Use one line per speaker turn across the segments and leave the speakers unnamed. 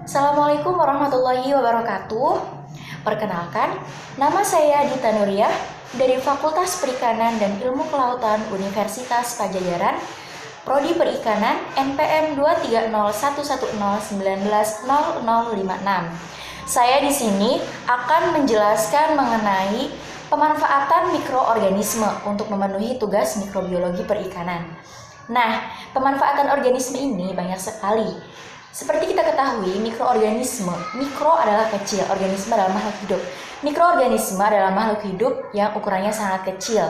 Assalamualaikum warahmatullahi wabarakatuh. Perkenalkan, nama saya Dita Nuriyah dari Fakultas Perikanan dan Ilmu Kelautan Universitas Padjadjaran, Prodi Perikanan NPM 2301101900056. Saya di sini akan menjelaskan mengenai pemanfaatan mikroorganisme untuk memenuhi tugas mikrobiologi perikanan. Nah, pemanfaatan organisme ini banyak sekali. Seperti kita ketahui, mikro adalah kecil, organisme adalah makhluk hidup. Mikroorganisme adalah makhluk hidup yang ukurannya sangat kecil.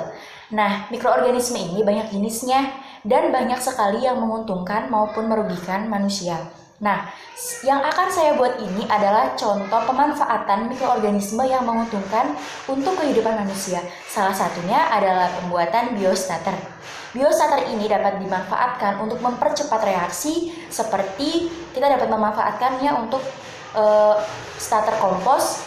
Nah, mikroorganisme ini banyak jenisnya dan banyak sekali yang menguntungkan maupun merugikan manusia. Nah, yang akan saya buat ini adalah contoh pemanfaatan mikroorganisme yang menguntungkan untuk kehidupan manusia. Salah satunya adalah pembuatan biostarter. Biostarter ini dapat dimanfaatkan untuk mempercepat reaksi, seperti kita dapat memanfaatkannya untuk starter kompos,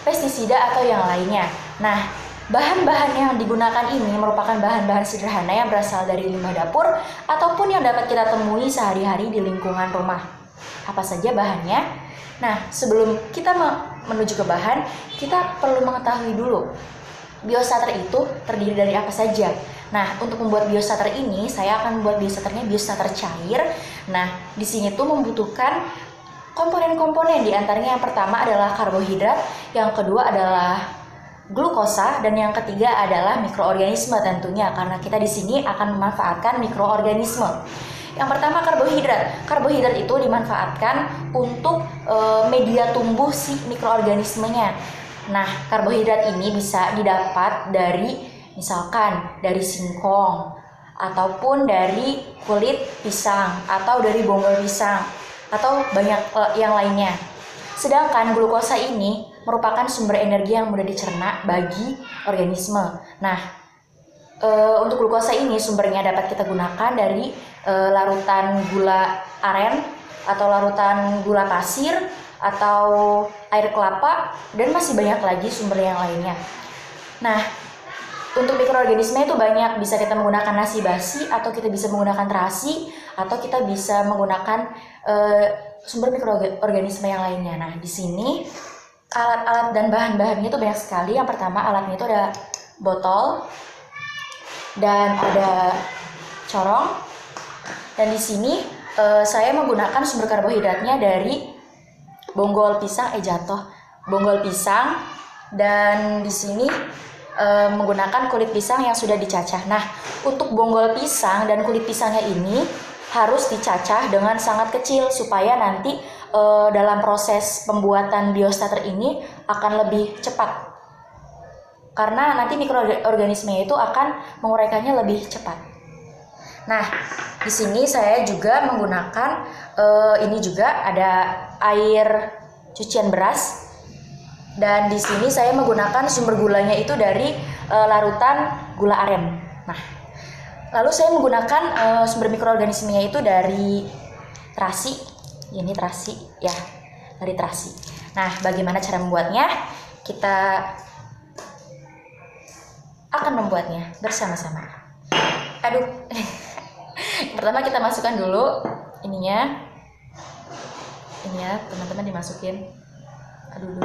pestisida atau yang lainnya. Nah, bahan-bahan yang digunakan ini merupakan bahan-bahan sederhana yang berasal dari limbah dapur ataupun yang dapat kita temui sehari-hari di lingkungan rumah. Apa saja bahannya? Nah, sebelum kita menuju ke bahan, kita perlu mengetahui dulu biostarter itu terdiri dari apa saja. Nah, untuk membuat biostarter ini, saya akan membuat biostarter cair. Nah, di sini tuh membutuhkan komponen-komponen, di antaranya yang pertama adalah karbohidrat, yang kedua adalah glukosa, dan yang ketiga adalah mikroorganisme tentunya, karena kita di sini akan memanfaatkan mikroorganisme. Yang pertama karbohidrat. Karbohidrat itu dimanfaatkan untuk media tumbuh si mikroorganismenya. Nah, karbohidrat ini bisa didapat dari misalkan dari singkong, ataupun dari kulit pisang, atau dari bonggol pisang, atau banyak yang lainnya. Sedangkan glukosa ini merupakan sumber energi yang mudah dicerna bagi organisme. Nah, untuk glukosa ini sumbernya dapat kita gunakan dari larutan gula aren, atau larutan gula pasir, atau air kelapa, dan masih banyak lagi sumber yang lainnya. Nah, untuk mikroorganisme itu banyak, bisa kita menggunakan nasi basi, atau kita bisa menggunakan terasi, atau kita bisa menggunakan sumber mikroorganisme yang lainnya. Nah, di sini alat-alat dan bahan-bahannya itu banyak sekali. Yang pertama, alatnya itu ada botol dan ada corong. Dan di sini saya menggunakan sumber karbohidratnya dari bonggol pisang, dan di sini menggunakan kulit pisang yang sudah dicacah. Nah, untuk bonggol pisang dan kulit pisangnya ini harus dicacah dengan sangat kecil supaya nanti dalam proses pembuatan biostarter ini akan lebih cepat. Karena nanti mikroorganisme itu akan menguraikannya lebih cepat. Nah, di sini saya juga menggunakan ini juga ada air cucian beras, dan di sini saya menggunakan sumber gulanya itu dari larutan gula aren. Nah, lalu saya menggunakan sumber mikroorganismenya itu dari terasi. Ini terasi ya, dari terasi. Nah, bagaimana cara membuatnya? Kita akan membuatnya bersama-sama. Aduh. Pertama kita masukkan dulu ininya. Ini ya, teman-teman, dimasukin. Aduh.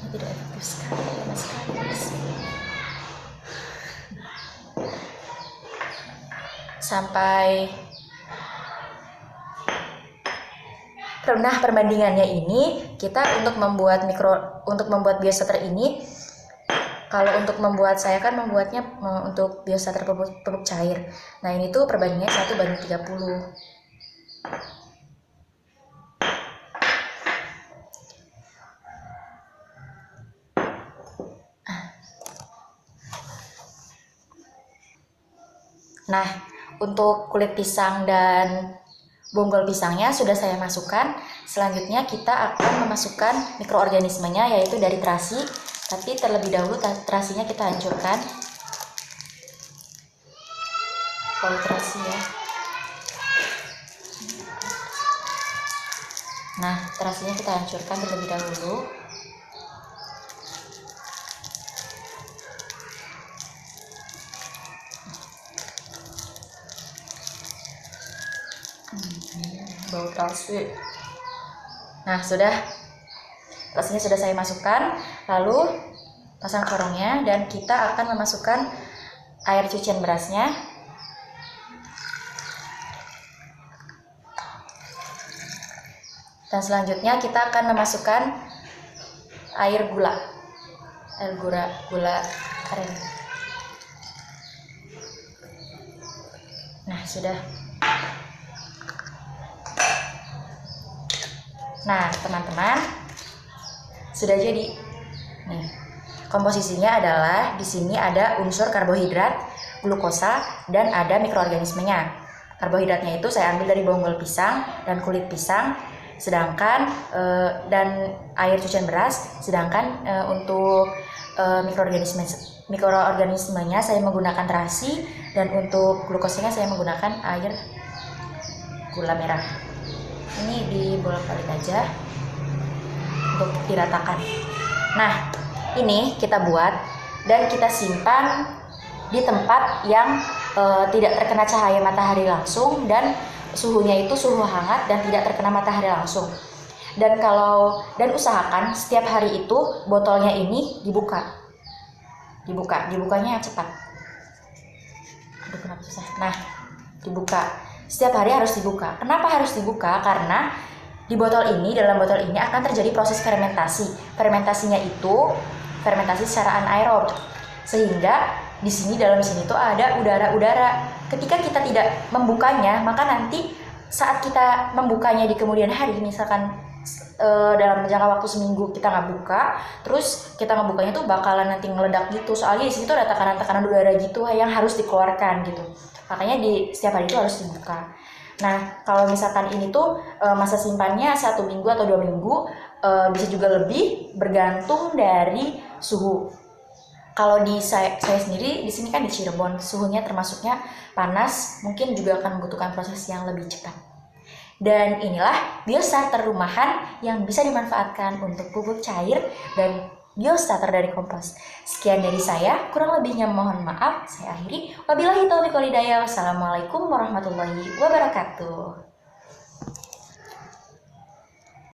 Ini tidak efektif sekali, panas sekali, guys. Sampai perbandingannya ini, kita untuk membuat biostarter ini, kalau untuk membuat, saya kan membuatnya untuk biostarter pupuk cair. Nah, ini tuh perbandingannya 1:30. Nah, untuk kulit pisang dan bonggol pisangnya sudah saya masukkan. Selanjutnya kita akan memasukkan mikroorganismenya, yaitu dari terasi. Tapi terlebih dahulu terasinya kita hancurkan. Bau terasi ya. Nah, terasinya kita hancurkan terlebih dahulu. bau terasi. Nah, sudah. Terasinya sudah saya masukkan. Lalu pasang korongnya dan kita akan memasukkan air cucian berasnya. Dan selanjutnya kita akan memasukkan air gula aren. Nah, sudah. Nah, teman-teman, sudah jadi. Nih, komposisinya adalah di sini ada unsur karbohidrat, glukosa, dan ada mikroorganismenya. Karbohidratnya itu saya ambil dari bonggol pisang dan kulit pisang, sedangkan dan air cucian beras. Sedangkan untuk mikroorganismenya saya menggunakan terasi, dan untuk glukosanya saya menggunakan air gula merah. Ini dibolak-balik aja untuk diratakan. Nah, ini kita buat dan kita simpan di tempat yang tidak terkena cahaya matahari langsung, dan suhunya itu suhu hangat dan tidak terkena matahari langsung. Dan usahakan setiap hari itu botolnya ini dibukanya cepat. Aduh, kenapa susah. Nah, dibuka. Setiap hari harus dibuka. Kenapa harus dibuka? Karena dalam botol ini akan terjadi proses fermentasi. Fermentasinya itu fermentasi secara anaerob. Sehingga dalam sini tuh ada udara-udara. Ketika kita tidak membukanya, maka nanti saat kita membukanya di kemudian hari, misalkan dalam jangka waktu seminggu kita nggak buka, terus kita ngebukanya tuh bakalan nanti ngeledak gitu. Soalnya di sini tuh ada tekanan udara gitu yang harus dikeluarkan gitu. Makanya setiap hari itu harus dibuka. Nah, kalau misalkan ini tuh masa simpannya 1 minggu atau 2 minggu, bisa juga lebih, bergantung dari suhu. Kalau di saya sendiri di sini kan di Cirebon, suhunya termasuknya panas, mungkin juga akan membutuhkan proses yang lebih cepat. Dan inilah biostarter rumahan yang bisa dimanfaatkan untuk pupuk cair dan biostarter dari kompos. Sekian dari saya, kurang lebihnya mohon maaf. Saya akhiri. Wabillahi taufiq wal hidayah. Wassalamualaikum warahmatullahi wabarakatuh.